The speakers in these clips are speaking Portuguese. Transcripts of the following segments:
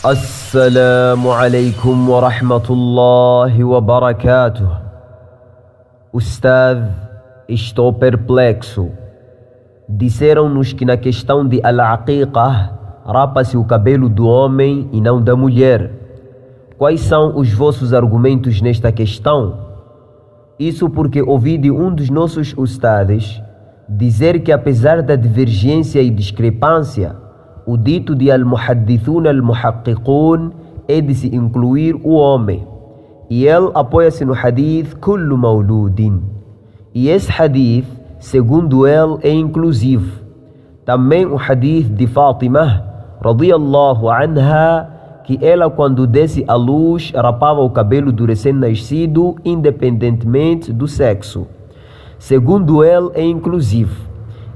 Assalamu alaikum wa rahmatullahi wa barakatuh. Ustad, estou perplexo. Disseram-nos que na questão de al-aqiqah rapa-se o cabelo do homem e não da mulher. Quais são os vossos argumentos nesta questão? Isso porque ouvi de um dos nossos ustades dizer que apesar da divergência e discrepância, o dito de al-muhaddithun al-muhaqqiqun é de se incluir o homem. E ele apoia-se no hadith kullu mauludin. E esse hadith, segundo ele, é inclusivo. Também o hadith de Fátima, radiyallahu anha, que ela quando desse à luz rapava o cabelo do recém-nascido independentemente do sexo. Segundo ele, é inclusivo.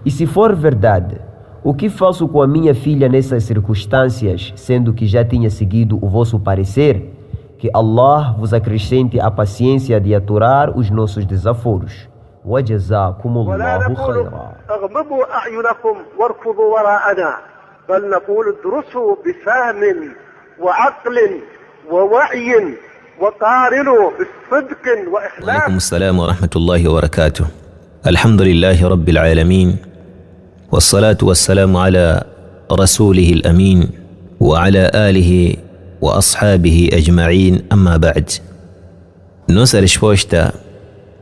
E se for verdade, o que faço com a minha filha nessas circunstâncias, sendo que já tinha seguido o vosso parecer? Que Allah vos acrescente a paciência de aturar os nossos desaforos. وجزاكم الله خيرا. اغمضوا أعينكم واركضوا وراءنا بل نقول ادرسوا بفهم وعقل ووعي وقارنوا بالصدق وإخلاص. وعليكم السلام ورحمة الله وبركاته. الحمد لله رب العالمين والصلاة والسلام على رسوله الأمين وعلى آله وأصحابه أجمعين. أما بعد, nossa resposta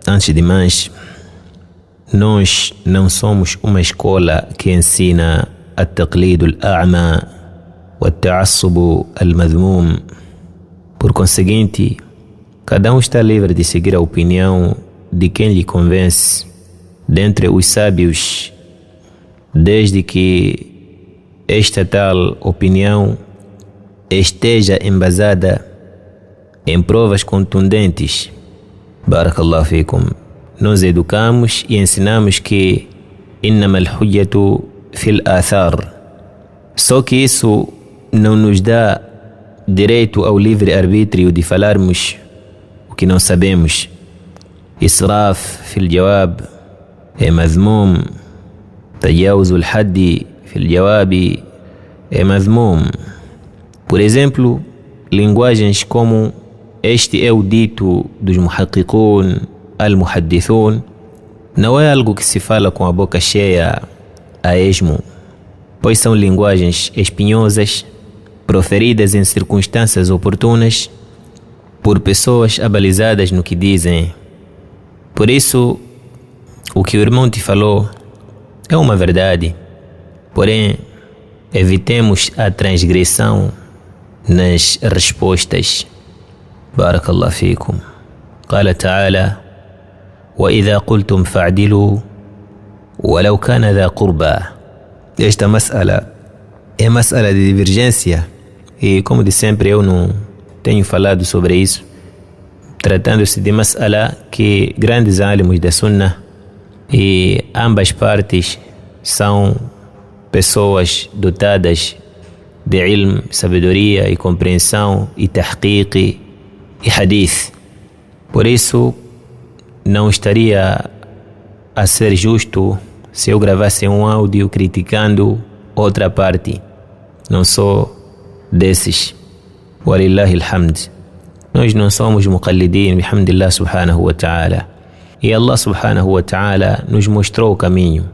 antes de mais, nós não somos uma escola que ensina التقليد الأعمى والتعصب المذموم. Por conseguinte, cada está livre de seguir a opinião de quem lhe convence dentre os sábios, desde que esta tal opinião esteja embasada em provas contundentes. Barakallahu fikum. Nós educamos e ensinamos que innama al-hujjatu fil athar. Só que isso não nos dá direito ao livre-arbítrio de falarmos o que não sabemos. Israf fil jawab é mazmum. Tajawuz al-haddi fil jawabi é mazmum. Por exemplo, linguagens como este é o dito dos muhaqqiqun, al-muhaddithun, não é algo que se fala com a boca cheia a esmo, pois são linguagens espinhosas, proferidas em circunstâncias oportunas, por pessoas abalizadas no que dizem. Por isso, o que o irmão te falou é uma verdade, porém, evitemos a transgressão nas respostas. بارك الله فيكم. قال تعالى: وإذا قلتم فاعدلوا ولو كان ذا قربى. Esta mas'ala é mas'ala de divergência e, como de sempre, eu não tenho falado sobre isso, tratando-se de mas'ala que grandes alimos da sunnah e ambas partes são pessoas dotadas de ilm, sabedoria e compreensão e tahqiq e hadith. Por isso, não estaria a ser justo se eu gravasse um áudio criticando outra parte. Não sou desses. Walillahi alhamd. Nós não somos muqallidin, bihamdillah subhanahu wa ta'ala. E Allah subhanahu wa ta'ala nos mostrou o caminho.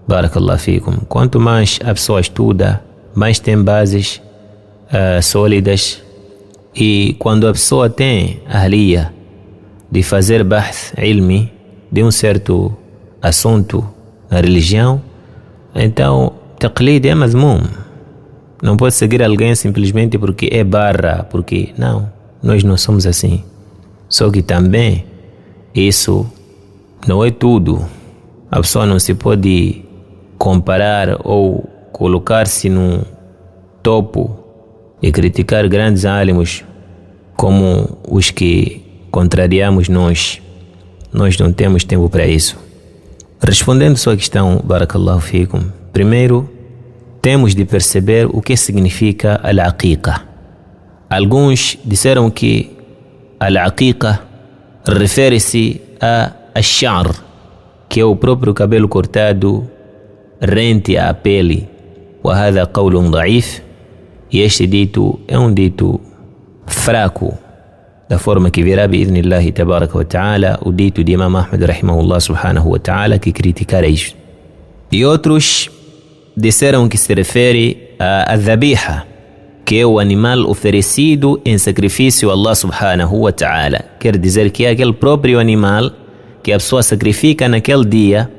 Barakallahu fikum. Quanto mais a pessoa estuda, mais tem bases sólidas. E quando a pessoa tem a ahliya de fazer bahth ilmi de um certo assunto na religião, então taqlid é mazmum. Não pode seguir alguém simplesmente porque é barra, porque não, nós não somos assim. Só que também isso não é tudo. A pessoa não se pode comparar ou colocar-se num topo e criticar grandes alimos como os que contrariamos nós. Nós não temos tempo para isso. Respondendo sua questão, barakallahu fikum, primeiro temos de perceber o que significa al-aqiqah. Alguns disseram que al-aqiqah refere-se a ash-sha'r, que é o próprio cabelo cortado rente à pele. وهذا قول ضعيف E este dito é um dito fraco, da forma que virá bi'idhnillahi tabaraka wa ta'ala o dito de Imam Ahmad rahimahullah subhanahu wa ta'ala, que criticara isto. E outros disseram que se refere a dhabiha, que é o animal oferecido em sacrifício a Allah subhanahu wa ta'ala. Quer dizer que é aquele próprio animal que a pessoa sacrifica naquele dia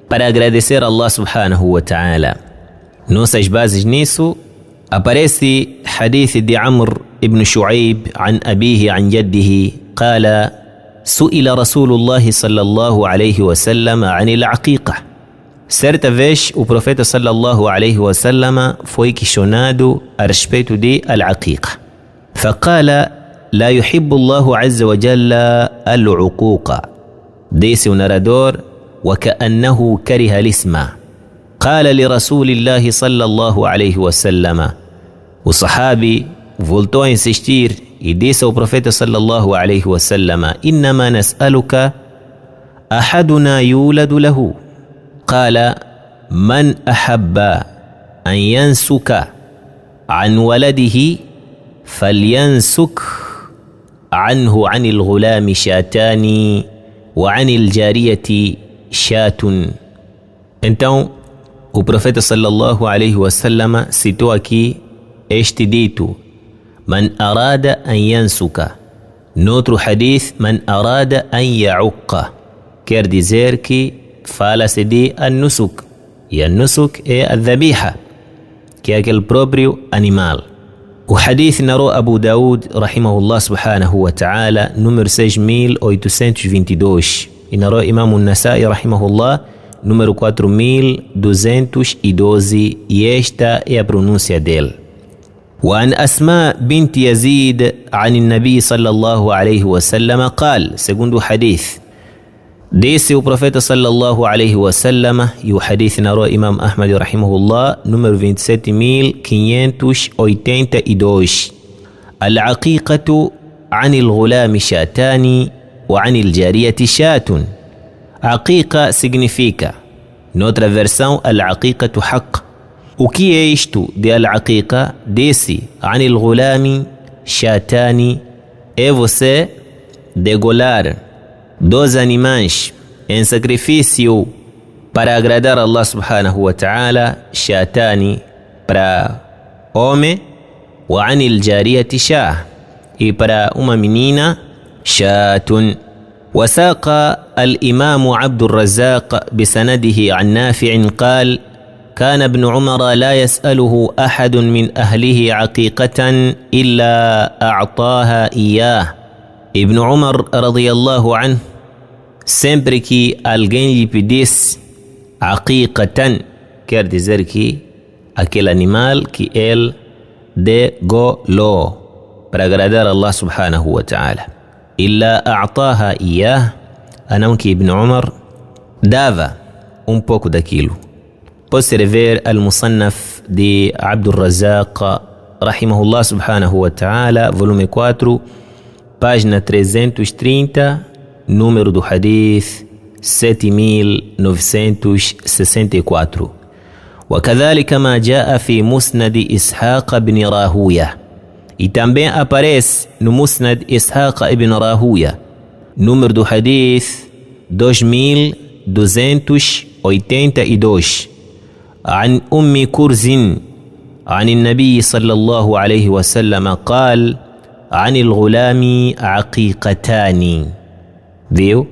para agradecer a Allah subhanahu wa ta'ala. Nossas bases nisso aparece hadith de Amr ibn Shu'aib an abihi an jaddihi qala su'ila Rasulullah sallallahu alayhi wa sallam anil aqiqah. Certa vez o profeta sallallahu alayhi wa sallam foi questionado a respeito de al-aqiqah. Faqala la yuhibbu Allahu azza wa jalla al-uquqa. Disse o narrador وكأنه كره الاسم. قال لرسول الله صلى الله عليه وسلم. O sahabi voltou a insistir e disse ao profeta sallallahu alayhi wa sallam: إنما نسألك أحدنا يولد له. قال من أحب أن ينسك عن ولده فلينسك عنه عن الغلام شاتان وعن الجارية شات. Então o profeta sallallahu alayhi wa sallam citou aqui este dito man arada an yansuka. Noutro hadith man arada an ya'uqqa, quer dizer que fala-se de an-nusuk, e an-nusuk é a dhabiha, que é aquele próprio animal. O hadith narrou Abu Daud rahimahullah subhanahu wa ta'ala número 6822, e narrou Imam An-Nasa'i rahimahullah número 4212, e esta é a pronúncia dele. وعن أسماء بنت يزيد عن النبي صلى الله عليه وسلم قال, segundo hadith, disse o profeta sallallahu alayhi wa sallam, e o hadith narrou Imam Ahmad rahimahullah número 27582, al-aqiqatu anil ghulami shatani wa anil jariyati shatun. Aqiqa significa, noutra versão, al-aqiqatu haqq. O que é isto de al-aqiqa? Disse anil ghulami shatani, é você degolar dois animais em sacrifício para agradar Allah subhanahu wa ta'ala, shatani para homem, wa anil jariyati shah, e para uma menina shatun. وساق الإمام عبد الرزاق بسنده عن نافع قال كان ابن عمر لا يسأله أحد من أهله عقيقة إلا أعطاها إياه. Ibn Umar radiyallahu anhu, sempre que alguém lhe pedisse aqiqatan, quer dizer que aquele animal que ele degolou para agradar Allah subhanahu wa ta'ala, illa a'taha iyah, a não que Ibn Umar dava um pouco daquilo. Pode-se ver al-Musannaf de Abdul Razak rahimahullah subhanahu wa ta'ala, volume 4, página 330, número do hadith 7964. وكذلك ما جاء في مسند إسحاق بن راهوية. E também aparece no Musnad Ishaq ibn Rahuya, número do hadith 2282, عن أم كرز عن النبي صلى الله عليه وسلم قال عن الغلام عقيقتان. Viu?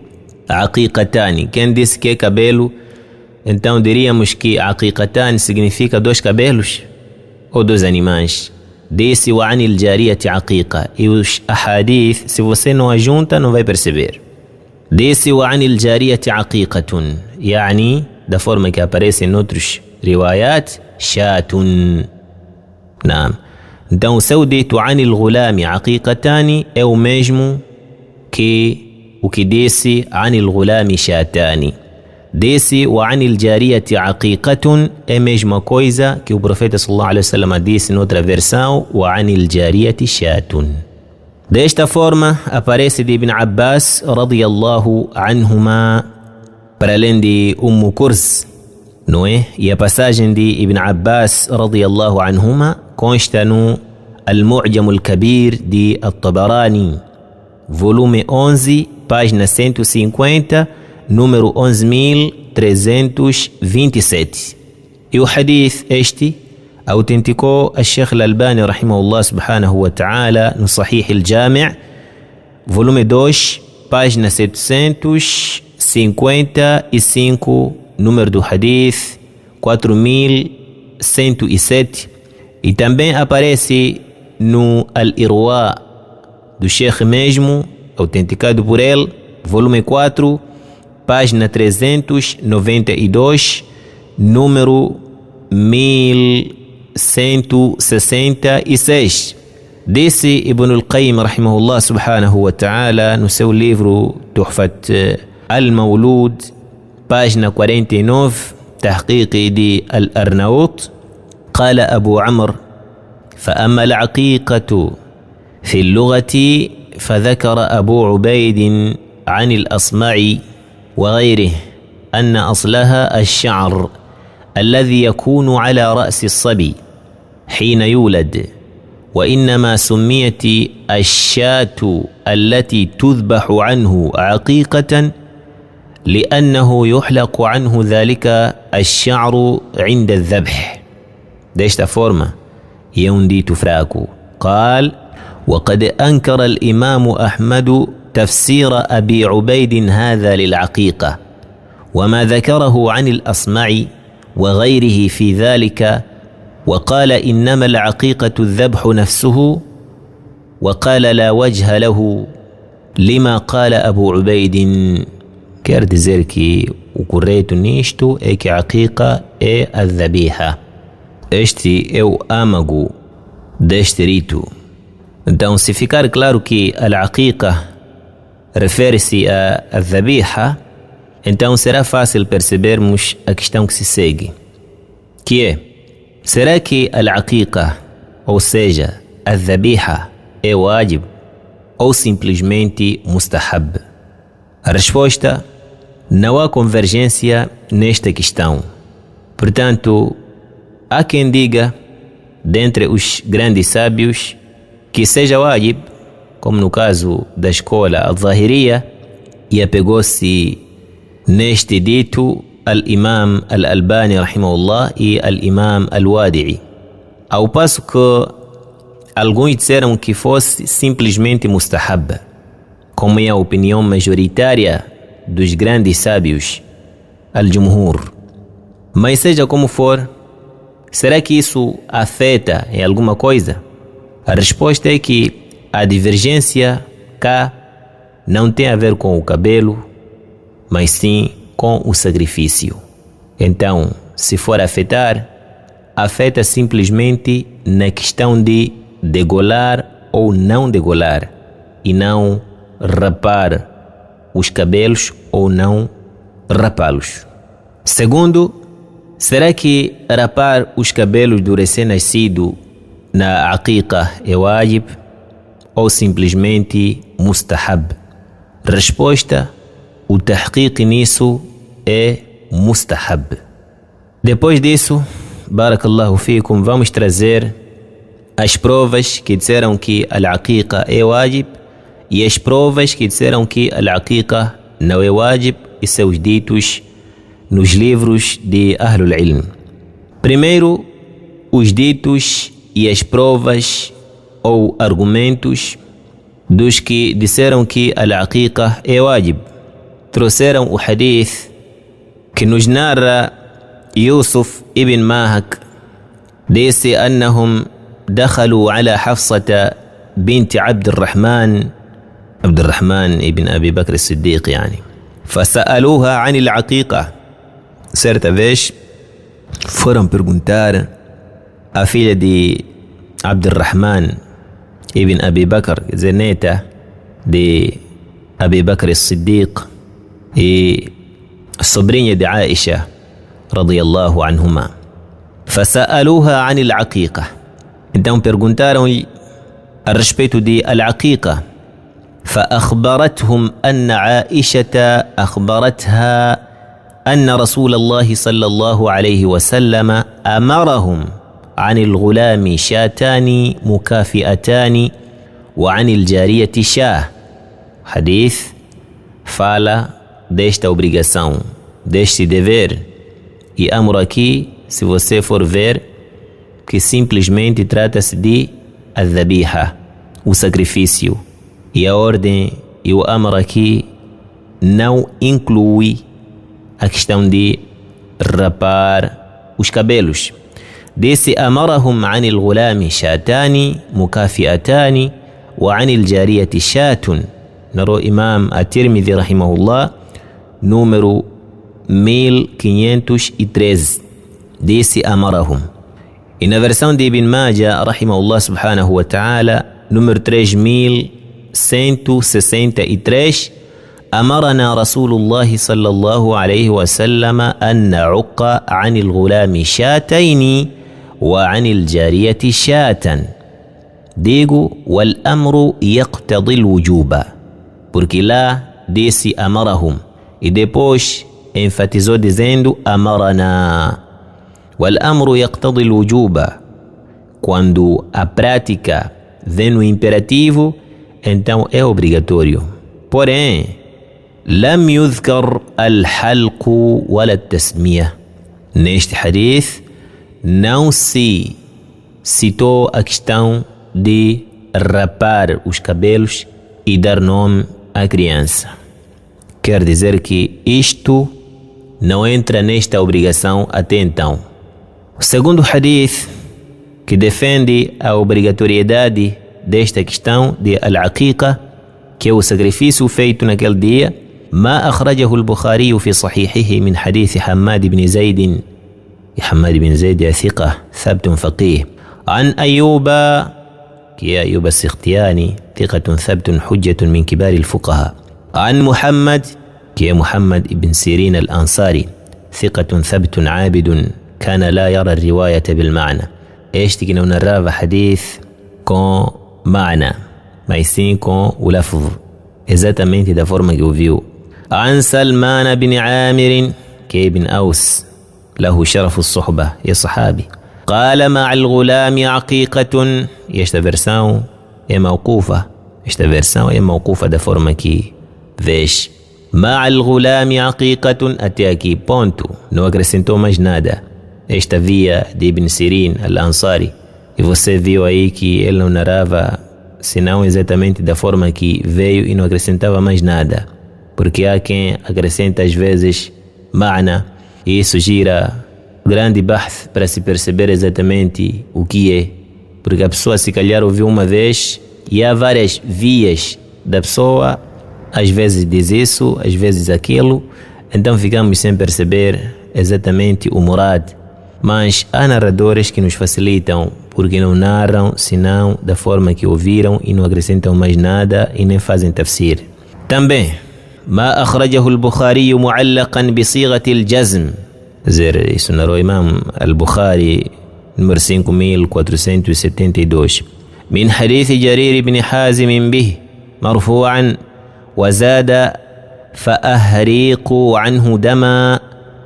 Aqiqatani. Quem disse que é cabelo, então diríamos que aqiqatani significa dois cabelos ou dois animais. Disse o anil jariyati aqiqa. E os ahadith, se você não ajunta, não vai perceber. Disse o anil jariyati aqiqatun, yani, da forma que aparece em outros riwayat, shatun. Não. Então o seu dito anil ghulami aqiqatani é o mesmo que o que disse anil ghulami shatani. Disse o anil jariyati aqiqatun é a mesma coisa que o profeta sallallahu alaihi wasallam disse noutra versão, o anil jariyati shatun. Desta forma aparece de Ibn Abbas radiyallahu anhuma, para além de Kurz, não é? E a passagem de Ibn Abbas radiyallahu anhuma consta no Al-Mu'jam al-Kabir de At-Tabarani, volume 11, página 150, número 11.327. E o hadith este autenticou a Sheikh Al-Albani rahimahullah subhanahu wa ta'ala no Sahih al-Jami', volume 2, página 755, número do hadith 4107, e também aparece no Al-Irwa do Sheikh mesmo, autenticado por ele, volume 4, página 392, número 1166. Disse Ibn al-Qayyim rahimahullah subhanahu wa ta'ala no seu livro Tuhfat al-Mawlud, página 49, تحقيق دي الأرناؤوط. قال أبو عمرو: فأما العقيقة في اللغة فذكر أبو عبيد عن الأصمعي وغيره أن أصلها الشعر الذي يكون على رأس الصبي حين يولد، وإنما سميت الشاة التي تذبح عنه عقيقة لأنه يحلق عنه ذلك الشعر عند الذبح. دesta forma é um dito fraco. قال: وقد أنكر الإمام أحمد تفسير أبي عبيد هذا للعقيقة وما ذكره عن الأصمعي وغيره في ذلك، وقال إنما العقيقة الذبح نفسه، وقال لا وجه له لما قال أبو عبيد. Quer dizer que o correto nisto é que a aqiqa é a dhabiha. Este é o âmago deste rito. Então, se ficar claro que a aqiqa refere-se a dhabiha, então será fácil percebermos a questão que se segue, que é: será que a aqiqa, ou seja, a dhabiha, é wajib ou simplesmente mustahab? A resposta: não há convergência nesta questão. Portanto, há quem diga, dentre os grandes sábios, que seja wajib, como no caso da escola al-Zahiriya, e apegou-se neste dito al-Imam al-Albani rahimahullah e al-Imam al-Wadi'i. Ao passo que alguns disseram que fosse simplesmente mustahab, como é a opinião majoritária dos grandes sábios, al-Jumhur. Mas seja como for, será que isso afeta em alguma coisa? A resposta é que a divergência cá não tem a ver com o cabelo, mas sim com o sacrifício. Então, se for afetar, afeta simplesmente na questão de degolar ou não degolar, e não rapar os cabelos ou não rapá-los. Segundo, será que rapar os cabelos do recém-nascido na aqiqa é wajib ou simplesmente mustahab? Resposta: o tahqiq nisso é mustahab. Depois disso, barakallahu fikum, vamos trazer as provas que disseram que a aqiqa é wajib e as provas que disseram que a aqiqa não é wajib e seus ditos nos livros de Ahlul Ilm. Primeiro, os ditos e as provas ou argumentos dos que disseram que a aqiqa é wajib. Trouxeram o hadith que nos narra Yusuf ibn Mahak, disse: أنهم دخلوا على حفصة بنت عبد الرحمن ibn Abi Bakr as-Siddiq يعني فسألوها عن العقيقة. Certa vez foram perguntar à filha de Abdurrahman ibn Abi Bakr, quer dizer, neta de Abi Bakr as-Siddiq e sobrinha de Aisha radiyallahu anhuma. فسألوها عن العقيقة. Então perguntaram-lhe a respeito de al-aqiqa. فأخبرتهم أن عائشة أخبرتها أن رسول الله صلى الله عليه وسلم أمرهم عن الغلام شاتان مكافئتان وعن الجارية شاه. Hadith fala desta obrigação, deste dever. E amor aqui, se você for ver, que simplesmente trata-se de al-dhabiha, o sacrifício. E a ordem e o amor aqui não inclui a questão de rapar os cabelos. Disse amarahum anil gulami shatani mukafiatani wa anil jariyati shatun. Narou Imam At-Tirmidhi rahimahullah, número 1513. Disse amarahum. E na versão de Ibn Majah rahimahullah subhanahu wa ta'ala, número 3163, أمرنا رسول الله صلى الله عليه وسلم أن نعق عن الغلام شاتين وعن الجارية شاة. Digo, والأمر يقتضي الوجوب, porque lá disse amarahum e depois enfatizou dizendo amarana. والأمر يقتضي الوجوب, quando a prática vem no imperativo, então é obrigatório. Porém, لم يذكر الحلق ولا التسمية. Neste hadith não se citou a questão de rapar os cabelos e dar nome à criança. Quer dizer que isto não entra nesta obrigação até então. O segundo hadith que defende a obrigatoriedade desta questão de al-aqiqa, que é o sacrifício feito naquele dia, ما أخرجه البخاري في صحيحه من حديث حماد بن زيد. حماد بن زيد ثقة ثبت فقيه. عن أيوب كي أيوب السختياني ثقة ثبت حجة من كبار الفقهاء. عن محمد كي محمد بن سيرين الأنصاري ثقة ثبت عابد كان لا يرى الرواية بالمعنى. إيش تكي نرى حديث com معنى mas sim com o lafz, exatamente da forma que ouviu. عن سلمان بن عامر كي بن أوس له شرف الصحبة يا صحابي قال مع الغلام عقيقة. Esta versão é موقوفة, esta versão é موقوفة da forma que vês. مع الغلام عقيقة até aqui, ponto, não acrescentou mais nada. Esta via de Ibn Sirin al-Ansari, e você viu aí que ele não narrava senão exatamente da forma que veio e não acrescentava mais nada, porque há quem acrescenta às vezes ma'na, e isso gira grande bahth para se perceber exatamente o que é, porque a pessoa se calhar ouviu uma vez e há várias vias da pessoa, às vezes diz isso, às vezes aquilo, então ficamos sem perceber exatamente o murad. Mas há narradores que nos facilitam, porque não narram senão da forma que ouviram e não acrescentam mais nada e nem fazem tafsir. Também, ما أخرجه البخاري معلقا بصيغة الجزم. زير isso narrou Imam al-Bukhari número 5472 من حديث جرير بن حازم به مرفوعا وزاد فأهريقوا عنه دما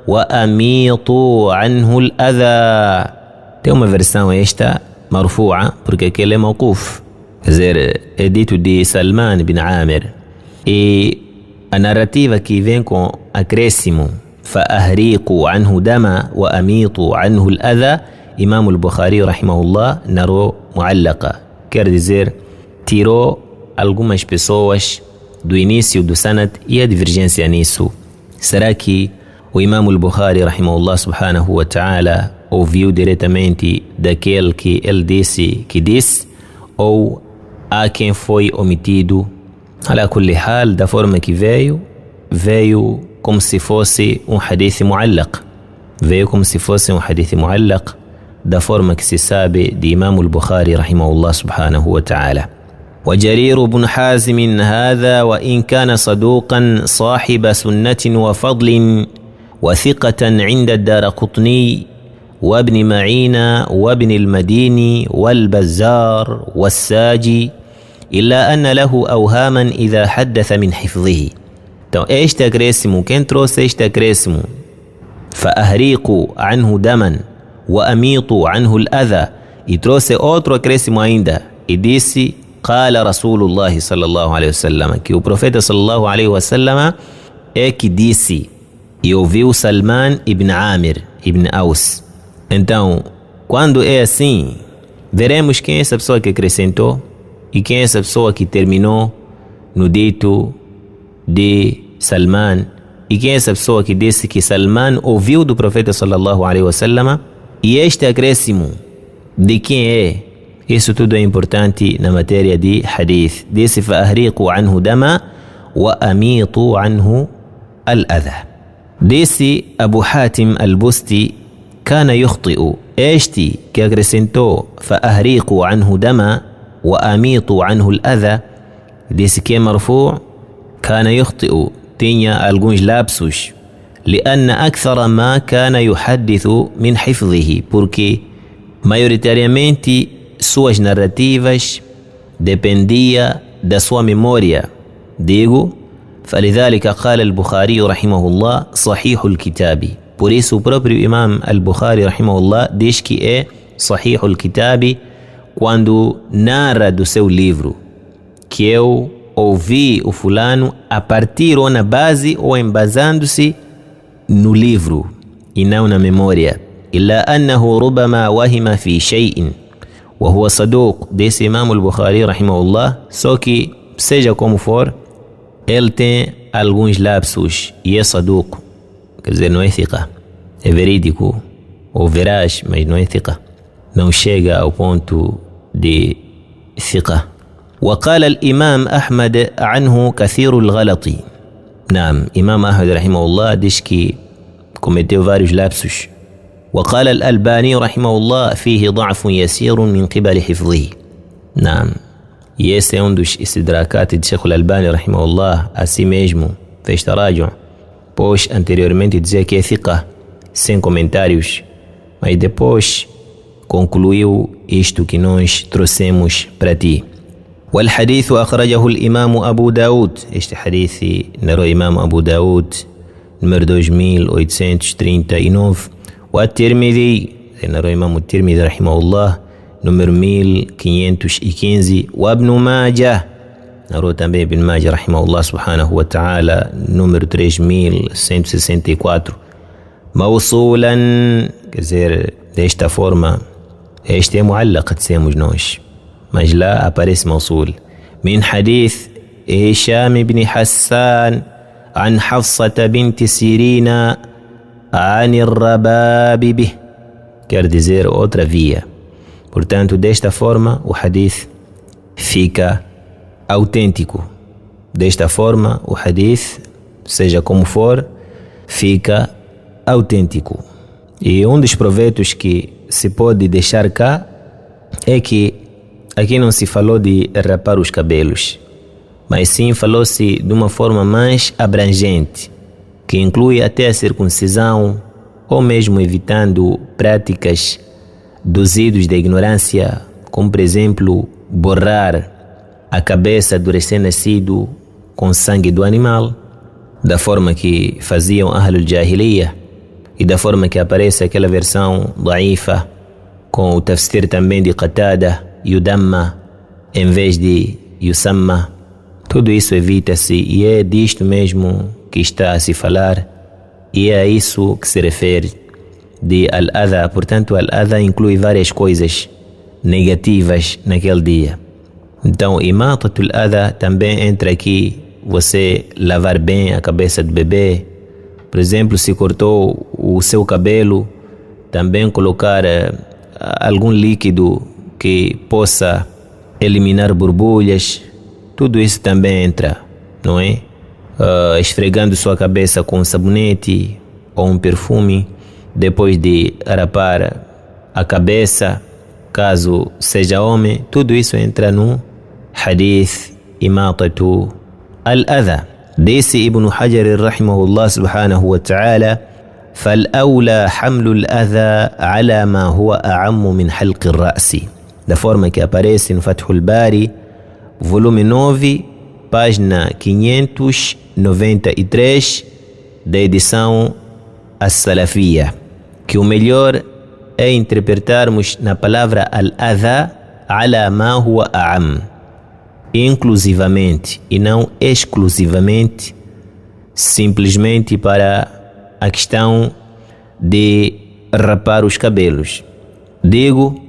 وأميطوا عنه الأذى. Tem uma versão esta marfu'a, porque aquele é mawquf, quer dizer, é dito de Salman bin Amir, e a narrativa que vem com acréscimo فأهريقوا عنه دما وأميطوا عنه الأذى, Imam al-Bukhari rahimahullah narrou mu'allaqa, quer dizer, tirou algumas pessoas do início do sanad e a divergência nisso. Será que o Imam al-Bukhari rahimahullah subhanahu wa ta'ala ouviu diretamente daquele que ele disse que disse, ou há quem foi omitido? Ala kulli hal, da forma que veio como se fosse um hadith mu'allaq, veio como se fosse um hadith mu'allaq, da forma que se sabe de Imam al-Bukhari rahimahullah subhanahu wa ta'ala. وجرير بن حازم هذا وإن كان صدوقا صاحب سنة وفضل وثقة عند الدارقطني وابن معين وابن المديني والبزار والساجي إلا أن له أوهاما إذا حدث من حفظه. Então este acréscimo, quem trouxe este acréscimo فأهريقوا عنه دما وأميطوا عنه الأذى. E trouxe outro acréscimo ainda e disse: قال رسول الله صلى الله عليه وسلم, que o profeta صلى الله عليه وسلم é que disse, e ouviu Salman ibn Amir ibn Aus. Então, quando é assim, veremos quem é essa pessoa que acrescentou e quem é essa pessoa que terminou no dito de Salman, e quem é essa pessoa que disse que Salman ouviu do profeta sallallahu alaihi wasallam, e este acréscimo de quem é. Isso tudo é importante na matéria de hadith. Disse: فأهريقوا عنه دما وأميطوا عنه الأذى. Disse Abu Hatim al-Busti: كان يخطئ. Este que acrescentou فأهريقوا عنه دما وأميطوا عنه الأذى, disse que é marfu', كان يخطئ, tinha alguns lapsos, لأن أكثر ما كان يحدث من حفظه, porque maioritariamente suas narrativas dependia da sua memória. Digo, فلذلك قال البخاري رحمه الله صحيح الكتاب. Por isso o próprio Imam al-Bukhari rahimahullah diz que é صحيح الكتاب quando narra do seu livro que eu ouvi o fulano a partir ou na base ou embasando-se no livro e não na memória. إلا أنه ربما وهم في شيء وهو صدوق. Desse Imam al-Bukhari rahimahullah, só que seja como for, ele tem alguns lapsos e é saduq, quer dizer, não é thiqa, é verídico ou veraz, mas não é thiqa, não chega ao ponto de thiqa. وقال الإمام أحمد عنه كثير الغلط. نعم, Imam Ahmad rahimahullah diz que cometeu vários lapsos. وقال الألباني رحمه الله فيه ضعف يسير من قبل حفظه. نعم, e esse é dos istidrakat de Sheikh al-Albani rahimahullah, assim mesmo fez tarajum, pois anteriormente dizia que é thiqa, sem comentários, mas depois concluiu isto que nós trouxemos para ti. والحديث أخرجه الإمام أبو داود. Este hadith narrou Imam Abu Daud, número 2839. والترمذي narrou Imam الترمذي رحمه الله, número 1515. وابن ماجه narrou também Ibn Majah rahimahullah subhanahu wa ta'ala, número 3164. موصولا, quer dizer, desta forma. Este é muallaq, dissemos nós, mas lá aparece موصول. من حديث هشام بن حسان عن حفصة بنت سيرين عن الرباب به, quer dizer outra via. Portanto, desta forma o hadith fica autêntico. Desta forma o hadith, seja como for, fica autêntico. E dos proveitos que se pode deixar cá é que aqui não se falou de rapar os cabelos, mas sim falou-se de uma forma mais abrangente, que inclui até a circuncisão, ou mesmo evitando práticas dos idos da ignorância, como por exemplo borrar a cabeça do recém-nascido com sangue do animal, da forma que faziam Ahlul Jahiliya, e da forma que aparece aquela versão da'ifa com o tafsir também de Qatada, Yudamma em vez de Yusamma. Tudo isso evita-se e é disto mesmo que está a se falar, e é a isso que se refere de al-adha. Portanto, al-adha inclui várias coisas negativas naquele dia. Então, imatatul adha também entra aqui, você lavar bem a cabeça do bebê. Por exemplo, se cortou o seu cabelo, também colocar algum líquido que possa eliminar borbulhas. Tudo isso também entra, não é? Esfregando sua cabeça com um sabonete ou um perfume depois de rapar a cabeça, caso seja homem. Tudo isso entra no hadith imatatu al-adha. Disse Ibn Hajar rahimahullah subhanahu wa ta'ala: فالأولى حمل الأذى على ما هو أعم من حلق الرأس. Da forma que aparece no Fathul Bari, volume 9, página 593 da edição as-salafiyya, que o melhor é interpretarmos na palavra al-adha ala ma huwa a'am, inclusivamente e não exclusivamente, simplesmente para a questão de rapar os cabelos. Digo,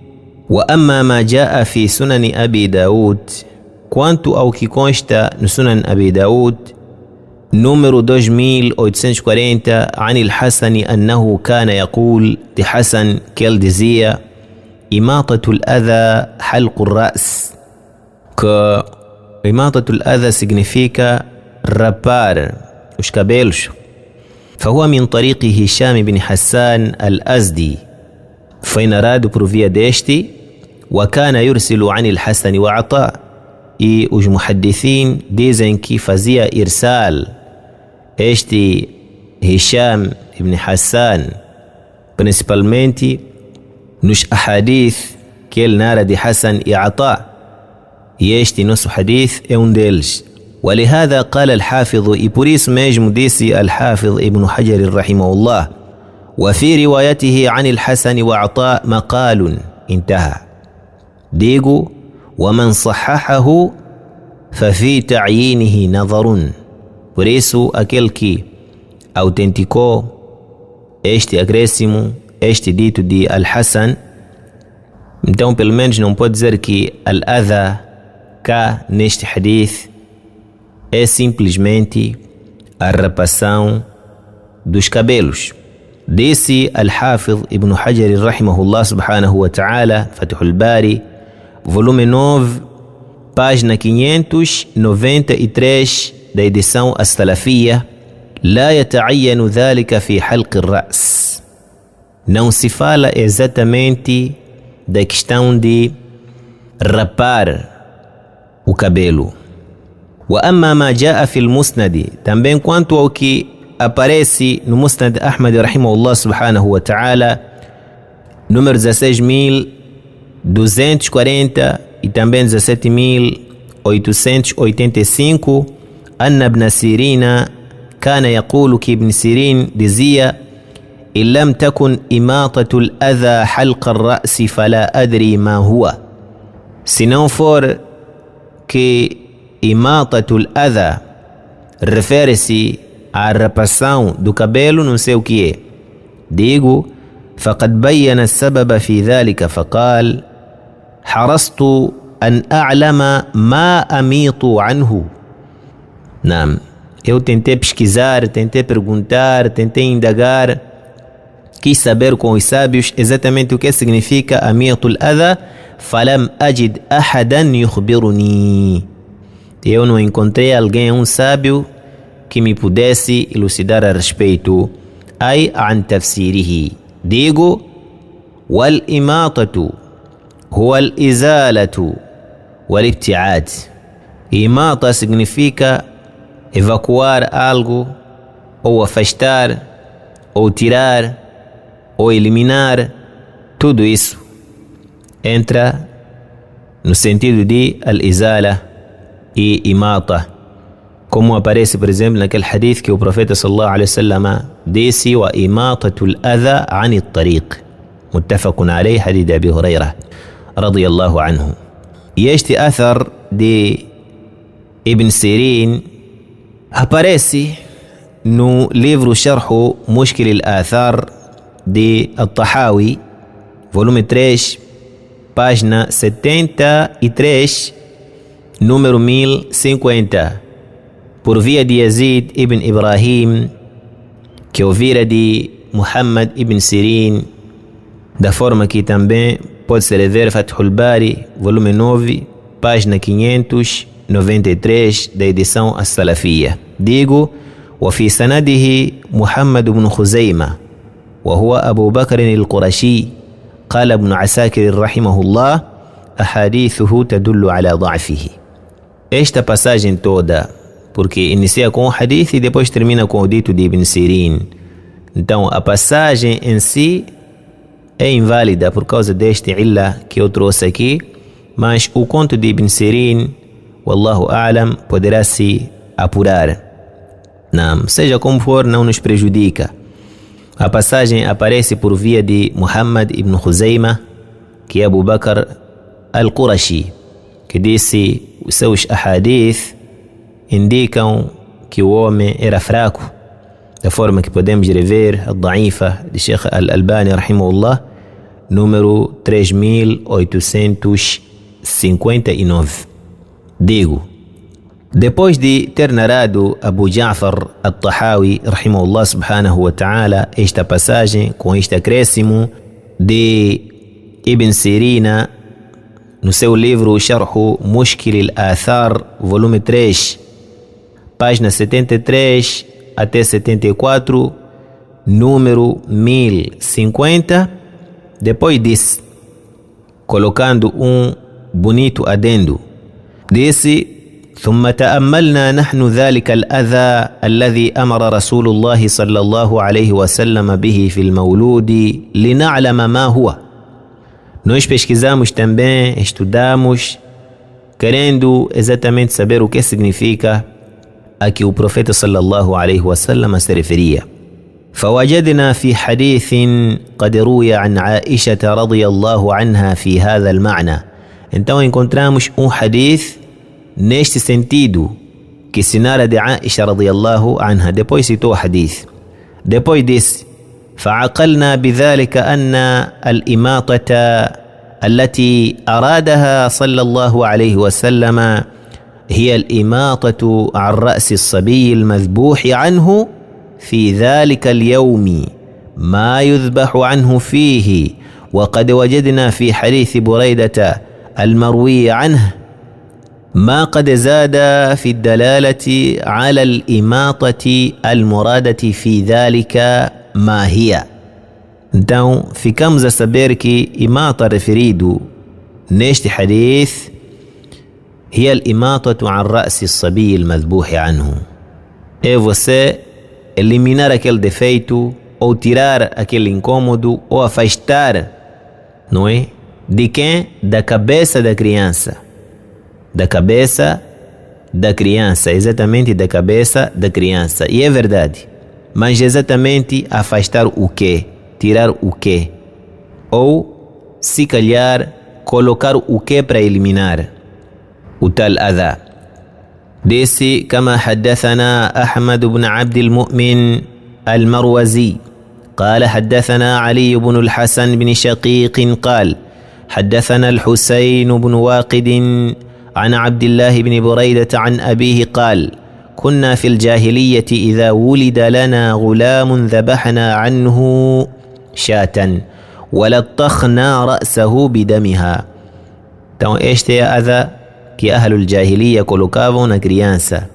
wa amma ma jaa fi sunani Abi Daud, quanto ao que consta no Sunan Abi Daud, número 2840, عن الحسن أنه كان يقول, de Hassan, que ele dizia, إماطة الأذى حلق الرأس, que إماطة الأذى significa rapar os cabelos. فهو من طريق هشام بن حسان الأزدي, foi narrado por via deste, وكان يرسل عن الحسن وعطاء, e os muhaddithin dizem que fazia irsal este Hisham ibn Hassan, principalmente nos ahadith que ele narra de Hassan e Ata, e este nosso hadith é deles. ولهذا قال الحافظ, e por isso mesmo disse الحافظ ابن حجر رحمه الله, وفي روايته عن الحسن وعطاء مقال, انتهى. Digo, ومن صححه ففي تعيينه نظر, por isso aquele que autenticou este acréscimo, este dito de Al-Hassan, então pelo menos não pode dizer que Al-Adha cá neste hadith é simplesmente a rapação dos cabelos. Disse Al-Hafiz Ibn Hajar rahimahullah subhanahu wa ta'ala, Fathul Bari, volume 9, página 593 da edição As-Salafiyya, لا يتعين ذلك في حلق الرأس, não se fala exatamente da questão de rapar o cabelo. وأما ما جاء في المسند, também quanto ao que aparece no Musnad Ahmad rahimahullah subhanahu wa ta'ala, número 16.240 e também 17.885, أن ابن سيرين كان يقول, que Ibn Sirin dizia, إن لم تكن إماطة الأذى حلق الرأس فلا أدري ما هو, se não for que imatatul adha refere-se à rapação do cabelo, não sei o que é. Digo, فقد بين السبب في ذلك فقال حرصت أن أعلم ما أميط عنه. Não, eu tentei pesquisar, tentei perguntar, tentei indagar, quis saber com os sábios exatamente o que significa amitul adha. فلم أجد أحدا يخبرني, eu não encontrei alguém, sábio, que me pudesse elucidar a respeito. Ai an tafsirihi. Digo, wal imatatu huwa al izalatu wal ibtiad. Imata significa evacuar algo, ou afastar, ou tirar, ou eliminar. Tudo isso entra no sentido de al-izala e imata, como aparece, por exemplo, naquele hadith que o profeta sallallahu alaihi wasallam disse, wa imatatul adha ani at-tariq, muttafaqun alayhi, hadith de Abi Hurairah radiyallahu anhu. E este athar de Ibn Sirin aparece no livro Sharh Mushkil al-Athar de At-Tahawi, volume 3, página 73, número 1050, por via de Yazid ibn Ibrahim, que ouvira de Muhammad ibn Sirin, da forma que também pode se rever Fathul Bari, volume 9, página 593 da edição As-Salafiyya. Digo, وفي سنده محمد بن خزيمة وهو أبو بكر القرشي. قال ابن عساكر رحمه الله أحاديثه تدل على ضعفه. Esta passagem toda, porque inicia com o hadith e depois termina com o dito de Ibn Sirin. Então a passagem em si é inválida por causa deste illa que eu trouxe aqui, mas o conto de Ibn Sirin, wallahu a'lam, poderá se apurar. Não, seja como for, não nos prejudica. A passagem aparece por via de Muhammad ibn Khuzaimah, que é Abu Bakr al-Qurashi, que disse: os seus ahadith indicam que o homem era fraco, da forma que podemos rever a Da'ifa de Sheikh al-Albani rahimahullah, número 3859. Digo, depois de ter narrado Abu Ja'far al-Tahawi rahimahullah subhanahu wa ta'ala esta passagem com este acréscimo de Ibn Sirina no seu livro Sharh Mushkil al-Athar, volume 3, página 73 até 74, número 1050, depois disse, colocando bonito adendo, disse: ثم تأملنا نحن ذلك الأذى الذي أمر رسول الله صلى الله عليه وسلم به في المولود لنعلم ما هو. Nós pesquisamos também, estudamos, querendo exatamente saber o que significa a que o profeta sallallahu alaihi wasallam se referia. فوجدنا في حديث قد روي عن عائشة رضي الله عنها في هذا المعنى. Então encontramos hadith neste sentido que se narra de Aisha radiyallahu anha. Depois citou o hadith. Depois disse: فعقلنا بذلك أن الإماطة التي أرادها صلى الله عليه وسلم هي الإماطة عن رأس الصبي المذبوح عنه في ذلك اليوم ما يذبح عنه فيه. وقد وجدنا في حديث بريدة المروي عنه ما قد زاد في الدلالة على الإماطة المرادة في ذلك ما هي. Então ficamos a saber que imata referido neste hadith هي الإماطة عن رأس الصبي المذبوح عنه. É você eliminar aquele defeito, ou tirar aquele incômodo, ou afastar, não é? De quem? Da cabeça da criança. Da cabeça da criança, exatamente da cabeça da criança. E é verdade, mas exatamente afastar o quê? Tirar o quê? Ou, se calhar, colocar o quê para eliminar o tal adha. Disse: كما حدثنا أحمد بن عبد المؤمن المروزي قال حدثنا علي بن الحسن بن شقيق قال حدثنا الحسين بن واقد عن عبد الله بن بريدة عن أبيه قال: كنا في الجاهلية إذا ولد لنا غلام ذبحنا عنه شاة ولطخنا رأسه بدمها. Então este é a adha que Ahlul Jahiliya colocavam na criança.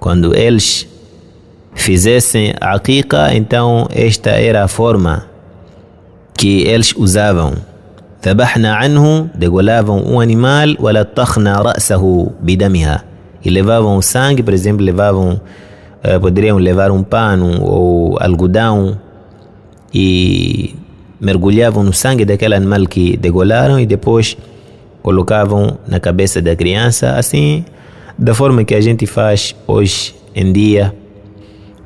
Quando eles fizessem a aqiqa, então esta era a forma que eles usavam. ذبحنا عنه, degolavam animal, ولطخنا رأسه بدمها, e levavam sangue, por exemplo, poderiam levar pano ou algodão e mergulhavam no sangue daquele animal que degolaram e depois colocavam na cabeça da criança, assim, da forma que a gente faz hoje em dia,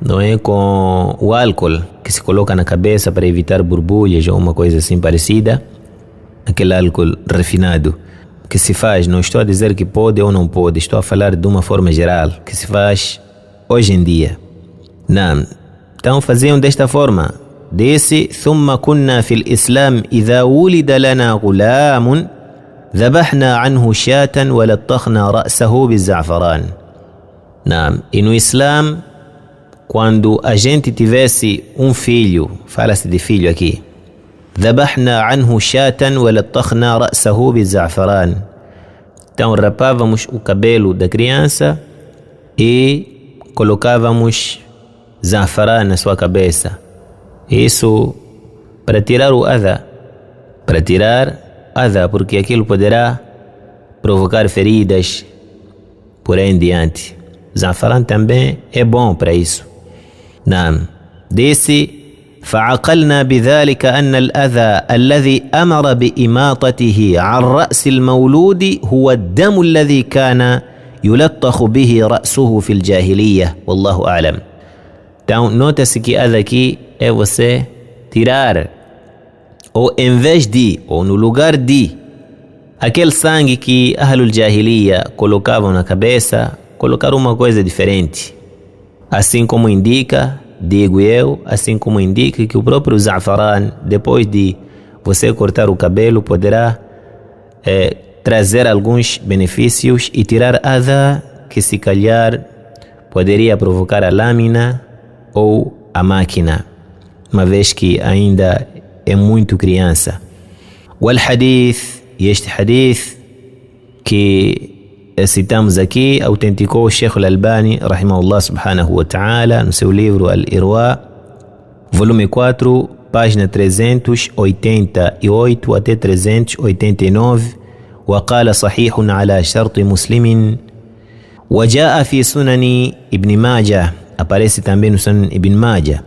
não é? Com o álcool que se coloca na cabeça para evitar borbulhas ou uma coisa assim parecida, aquele álcool refinado que se faz. Não estou a dizer que pode ou não pode, estou a falar de uma forma geral que se faz hoje em dia. Não. Então faziam desta forma. Disse: ثم كنا في الإسلام إذا ولد لنا غلام ذبحنا عنه شاة ولطخنا رأسه بالزعفران. Não. E no Islã, quando a gente tivesse filho, fala-se de filho aqui, ذبحنا عنه شاة ولطخنا رأسه بالزعفران. Então rapávamos o cabelo da criança e colocávamos za'faran na sua cabeça. Isso para tirar o adha, porque aquilo poderá provocar feridas por aí em diante. Za'faran também é bom para isso. Não. Disse: فعقلنا بذلك أن الأذى الذي أمر بإماطته عن رأس المولود هو الدم الذي كان يلطخ به رأسه في الجاهلية والله أعلم. Então nota-se que adha aqui é você tirar, ou em vez de, ou no lugar de, aquele sangue que Ahlul Jahiliya colocavam na cabeça, colocar uma coisa diferente. Assim como indica, digo eu, assim como indica que o próprio Za'faran, depois de você cortar o cabelo, poderá trazer alguns benefícios e tirar adha que se calhar poderia provocar a lâmina ou a máquina, uma vez que ainda é muito criança. O hadith, e este hadith que citamos aqui, autenticou o Sheikh Al-Albani, rahimahullah subhanahu wa ta'ala, no seu livro Al-Irwa, volume 4, página 388 até 389, وقال صحيح على شرط مسلم. وجاء في سنن ابن ماجه, aparece também no Sunan Ibn Majah,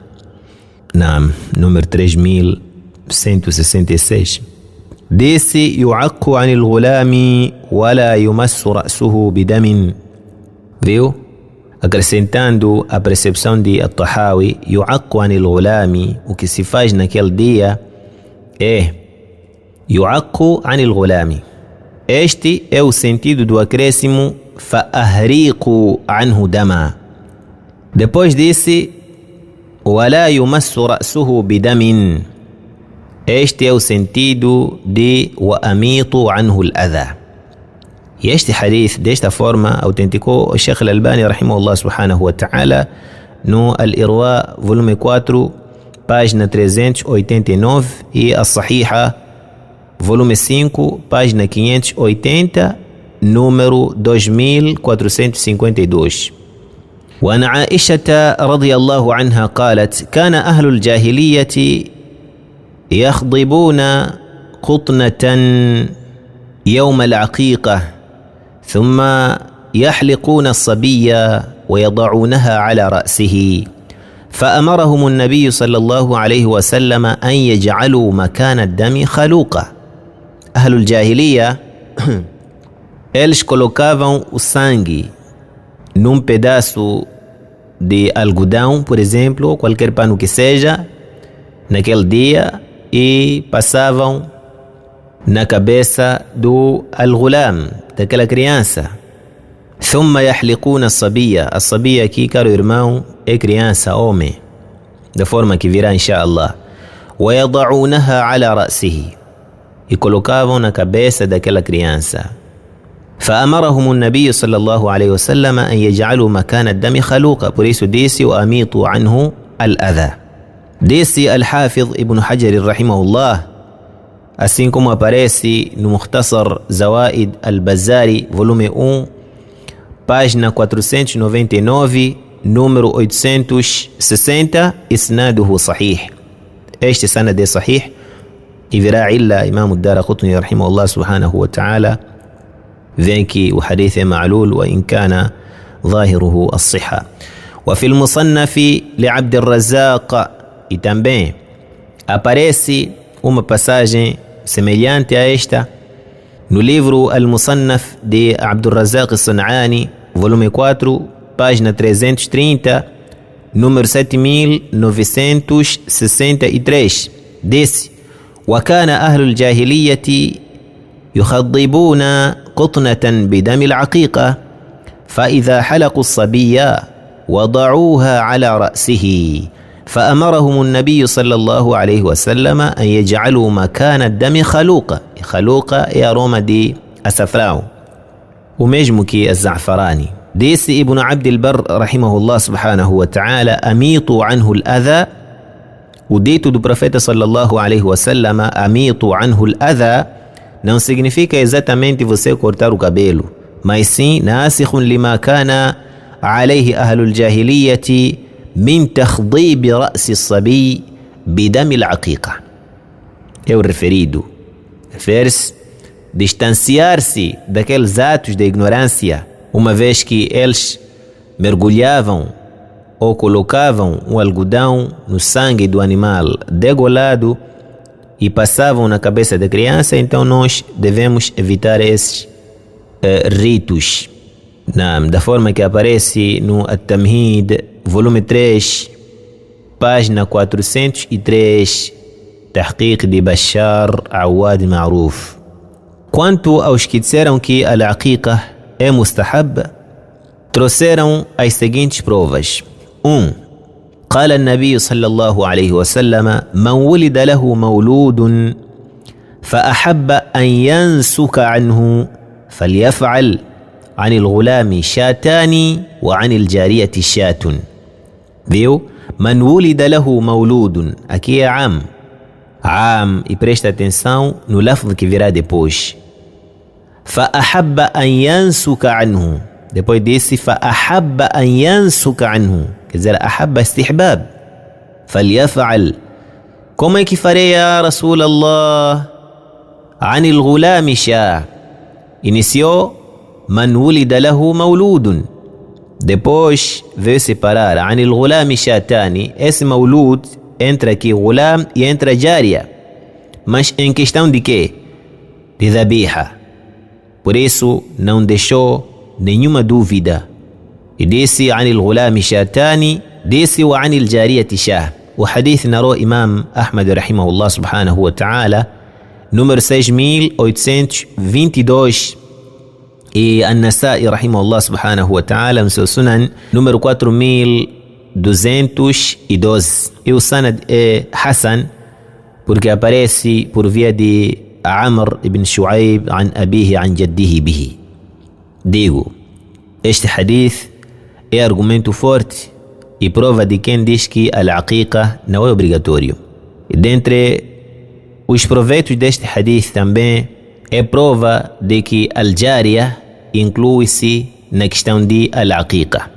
número 3166. Disse: يعق عن الغلام ولا يمس رأسه بدم. Viu? Acrescentando a percepção de At-Tahawi, يعق عن الغلام, o que se faz naquele dia é يعق عن الغلام. Este é o sentido do acréscimo فأهريق عنه دما. Depois disse ولا يمس رأسه بدم. Este é o sentido de وأميط عنه الأذى. E este hadith, desta forma, autenticou o Sheikh Al-Albani, rahimahullah subhanahu wa ta'ala, no Al-Irwa, volume 4, página 389, e As-Sahiha, volume 5, página 580, número 2452. وعن عائشة رضي الله عنها قالت: كان أهل الجاهلية يخضبون قطنة يوم العقيقة ثم يحلقون الصبي ويضعونها على رأسه، فأمرهم النبي صلى الله عليه وسلم أن يجعلوا مكان الدم خلوقة. أهل الجاهلية eles colocavam o sangue num pedaço de algodão, por exemplo, ou qualquer pano que seja, naquele dia, e passavam na cabeça do al-ghulam, daquela criança. ثم يحلقون الصبية. A sabia aqui, caro irmão, é criança, homem, da forma que virá, inshallah. ويضعونها على رأسه, e colocavam na cabeça daquela criança. فأمرهم النبي صلى الله عليه وسلم أن يجعلوا مكان الدم خلوقا. Por isso disse: وأميطوا عنه الأذى. Disse Al-Hafiz Ibn Hajar rahimahullah, assim como aparece no Mukhtasar Zawaid Al-Bazari, volume 1, página 499, número 860, isnaduhu sahih. Este sanad é sahih, e virá illa Imam Ad-Daraqutni rahimahullah subhanahu wa ta'ala, vem que o hadith é ma'lul wa in kana ظاهره الصحة. وفي المصنف لعبد الرزاق, e também aparece uma passagem semelhante a esta no livro Al-Musannaf de Abdul Razak As-San'ani, volume 4, página 330, número 7963. Disse: وكان أهل الجاهلية يخضبون قطنة بدم العقيقة، فإذا حلقوا الصبي وضعوها على رأسه، فأمرهم النبي صلى الله عليه وسلم أن يجعلوا مكان الدم خلوقة. خلوقة é aroma de açafrão, o mesmo que الزعفراني. Disse Ibn Abd al-Barr rahimahullah subhanahu wa ta'ala: أميطوا عنه الأذى. O dito do profeta sallallahu alaihi wasallam, أميطوا عنه الأذى, não significa exatamente você cortar o cabelo, mas sim ناسخ لما كان عليه أهل الجاهلية من تخضيب رأس الصبي بدم العقيقة. É o referido. Refere-se distanciar-se daqueles atos de ignorância, uma vez que eles mergulhavam ou colocavam um algodão no sangue do animal degolado e passavam na cabeça da criança. Então nós devemos evitar esses ritos, da forma que aparece no At-Tamhid, volume 3, página 403, Tahqiq de Bashar Awad Ma'ruf. Quanto aos que disseram que al-aqiqah é mustahab, trouxeram as seguintes provas. 1. قال النبي صلى الله عليه وسلم من ولد له مولود فأحب أن ينسك عنه فليفعل عن الغلام شاتان وعن الجارية شات. Viu? من ولد له مولود. Aqui é عام e presta atenção no lafz que virá depois. فأحب أن ينسك عنه. Depois disse فأحب أن ينسك عنه. Quer dizer, أحب استحباب. فليفعل. Como é que farei ya Rasul Allah? عن الغلام شاء. Iniciou من ولد له مولود. Depois veio separar عن الغلام شاتان. Esse maulud entra aqui gulam e entra jária. Mas em questão de quê? De dhabiha. Por isso não deixou nenhuma dúvida. E disse عن الغلام شاتان. Disse وعن الجارية شاه. O hadith narrou Imam Ahmad rahimahullah subhanahu wa ta'ala, número 6822, e An-Nasa'i rahimahullah subhanahu wa ta'ala no seu Sunan, número 4212. E o sanad é Hassan, porque aparece por via de Amr ibn Shu'aib an abihi an jaddihi bihi. Digo, este hadith é argumento forte e prova de quem diz que al-aqiqah não é obrigatório. E dentre os proveitos deste hadith também é prova de que al-jariya inclui-se na questão de al-aqiqah,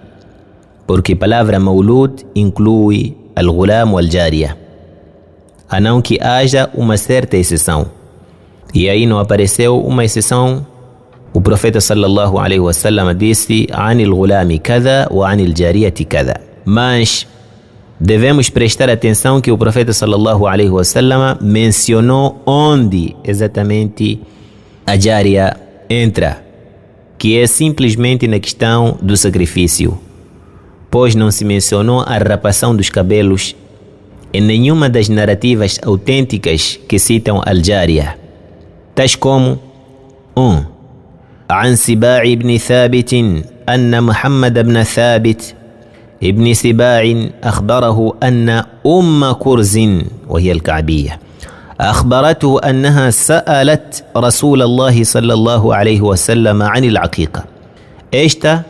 porque a palavra maulud inclui al-ghulam wal-jariya, a não que haja uma certa exceção. E aí não apareceu uma exceção. O profeta sallallahu alaihi wasallam disse anil ghulami kada wa anil jariyati kada. Mas devemos prestar atenção que o profeta sallallahu alaihi wasallam mencionou onde exatamente a jária entra, que é simplesmente na questão do sacrifício, pois não se mencionou a rapação dos cabelos em nenhuma das narrativas autênticas que citam al-jária, tais como 1. عن سباع بن ثابت أن محمد بن ثابت ابن سباع أخبره أن أم كرز وهي الكعبية أخبرته أنها سألت رسول الله صلى الله عليه وسلم عن العقيقة. Esta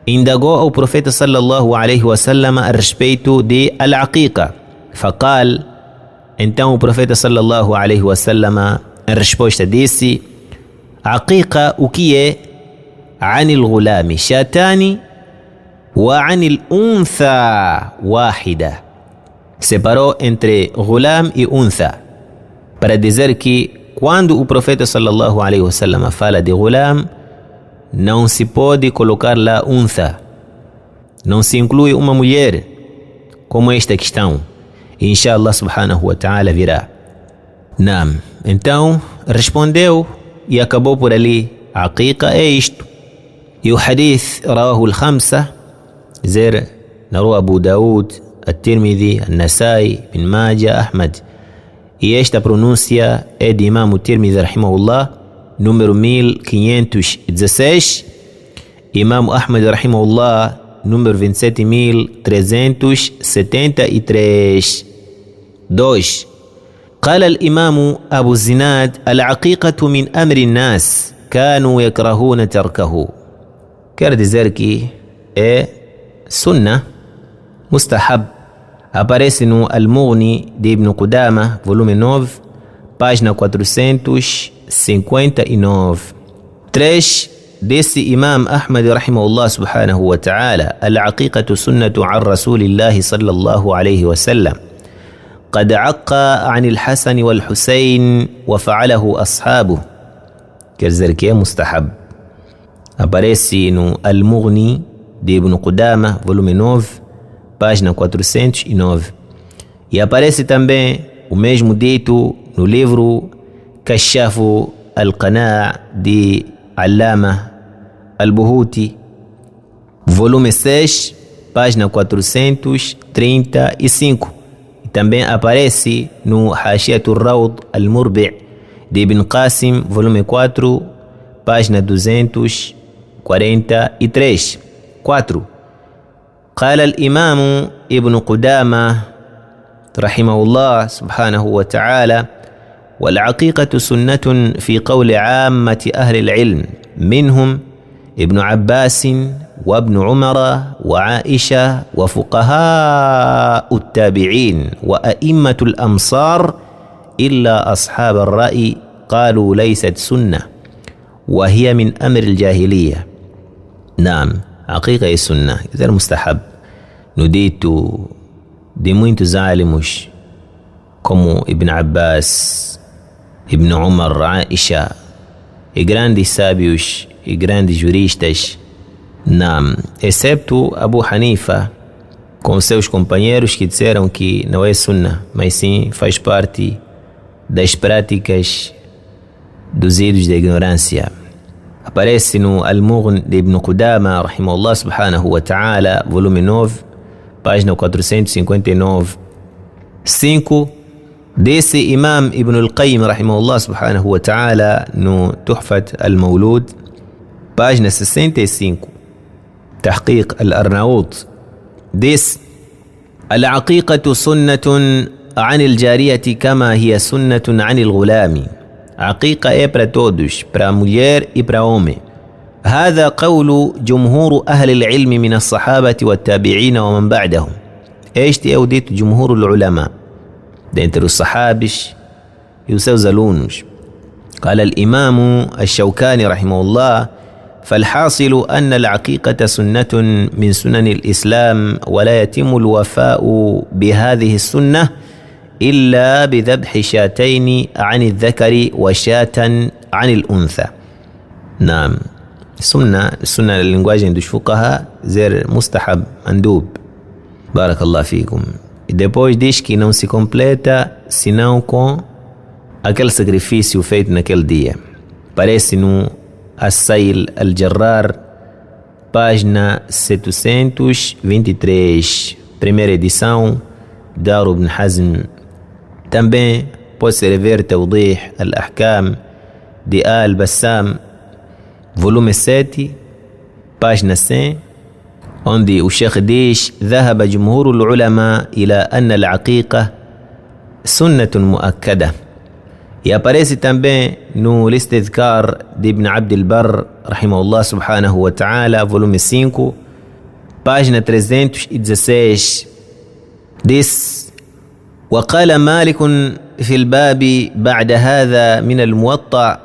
indagou ao profeta صلى الله عليه وسلم a respeito de al-aqiqa. فقال, então o profeta صلى الله عليه وسلم em resposta disse: aqiqa o que é? عن الغلام شاتان وعن الأنثى واحدة. Separou entre ghulam e untha, para dizer que quando o profeta sallallahu alaihi wasallam fala de ghulam, não se pode colocar lá untha, não se inclui uma mulher, como esta questão. Inshallah subhanahu wa ta'ala virá. Naam. Então respondeu e acabou por ali. A aqiqa é isto. E o hadith rawahu al-khamsa, dizer, narou Abu Daud, At-Tirmidhi, An-Nasai, Ibn Majah, Ahmad. E esta pronúncia é de Imam At-Tirmidhi rahimahullah, número 1516. Imam Ahmad rahimahullah, número 27373. 2. قال الإمام أبو الزناد العقيقة من أمر الناس كانوا يكرهون تركه. Quer dizer que é sunnah, mustahab. Aparece no Al-Mughni de Ibn Qudama, volume 9, página 459. 3. Desse Imam Ahmad rahimahullah subhanahu wa ta'ala: al-aqiqatu sunnatu an rasulillahi sallallahu alayhi wa sallam. قد عقى عن الحسن والحسين وفعله أصحابه. Quer dizer que é mustahab. Aparece no Al-Mughni de Ibn Qudama, volume 9, página 409. E aparece também o mesmo dito no livro Kashafu Al-Qana' de Allama Al-Buhuti, volume 6, página 413. 35. Também aparece no Hashiatu Rawd Al-Murbi' de Ibn Qasim, volume 4, página 243. 4. قال الإمام ابن قدامة رحمه الله سبحانه وتعالى: والعقيقة سنة في قول عامة أهل العلم منهم ابن عباس وابن عمر وعائشة وفقهاء التابعين وأئمة الأمصار، إلا أصحاب الرأي قالوا ليست سنة وهي من أمر الجاهلية. نعم، عقيقة السنة غير مستحب. Nudito de muitos álamos como Ibn Abbas, Ibn Umar, Aisha e grandes sábios e grandes juristas, não, excepto Abu Hanifa com seus companheiros que disseram que não é sunnah, mas sim faz parte das práticas dos ídolos da ignorância. Aparece no Al-Mughni de Ibn Qudama, rahimahullah subhanahu wa ta'ala, volume 9, página 459. 5. Desse Imam Ibn al-Qayyim, rahimahullah subhanahu wa ta'ala, no Tuhfat al-Mawlud, página 65. Tahqiq al-Arnaut. Desse: العقيقة سنة عن الجارية كما هي سنة عن الغلام. عقيقة é para todos, para a mulher e para o homem. هذا قول جمهور أهل العلم من الصحابة والتابعين ومن بعدهم. Este é o dito جمهور العلماء dentre os sahabis e os seus alunos. قال الإمام الشوكاني رحمه الله: فالحاصل أن العقيقة سنة من سنن الإسلام، ولا يتم الوفاء بهذه السنة إلا بذبح شاتين عن الذكر وشاة عن الأنثى. نعم، السنة للlinguagem dos fuqaha زر مستحب مندوب. بارك الله فيكم. E depois diz que não se completa senão com aquele sacrifício feito naquele dia. Parece no As-Sayl Al-Jarrar, página 723, primeira edição, Dar ibn Hazm. Também pode-se rever Tawdih Al-Ahkam de Al-Bassam, volume 7, página 100, onde o Sheikh diz: ذهب جمهور العلماء إلى أن العقيقة سنة مؤكدة. E aparece também no Al-Istidhkar de Ibn Abd al-Barr, rahimahullah subhanahu wa ta'ala, volume 5, página 316. Diz: وقال مالك في الباب بعد هذا من الموطأ.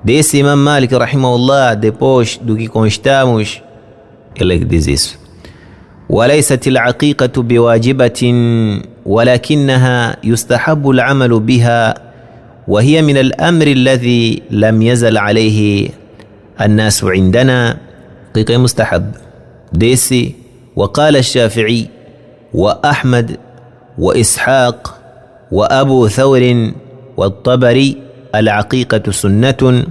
Desse Imam Malik, rahimahullah, depois do que constamos, ele diz isso: وليست العقيقة بواجبة ولكنها يستحب العمل بها، وهي من الأمر الذي لم يزل عليه الناس عندنا. عقيقة مستحب. ديسي: وقال الشافعي وأحمد وإسحاق وأبو ثور والطبري: العقيقة سنة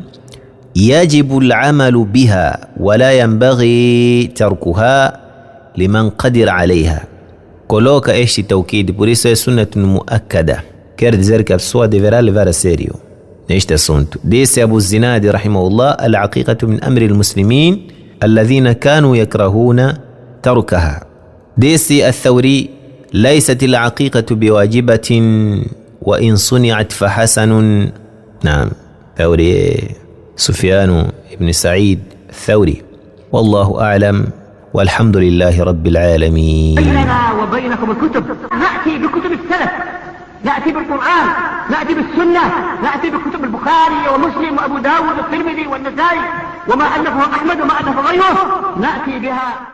يجب العمل بها ولا ينبغي تركها لمن قدر عليها. Coloca este tawkid, por isso é sunnatun muakkada. Quer dizer que a pessoa deverá levar a sério neste assunto. Disse Abu Zinadi rahimahullah: al-aqiqatu min amri al-muslimin alladhina kanu yakrahuna tarkaha. Disse al-Thawri: laysat al-aqiqatu biwajibatin wa in suni'at fahasanun. نعم، ثوري سفيان بن سعيد الثوري. والله أعلم، والحمد لله رب العالمين. بيننا وبينكم الكتب، نأتي بكتب السلف، نأتي بالقرآن، نأتي بالسنة، نأتي بكتب البخاري ومسلم وأبو داود والترمذي والنسائي وما ألفه أحمد وما ألفه غيره، نأتي بها.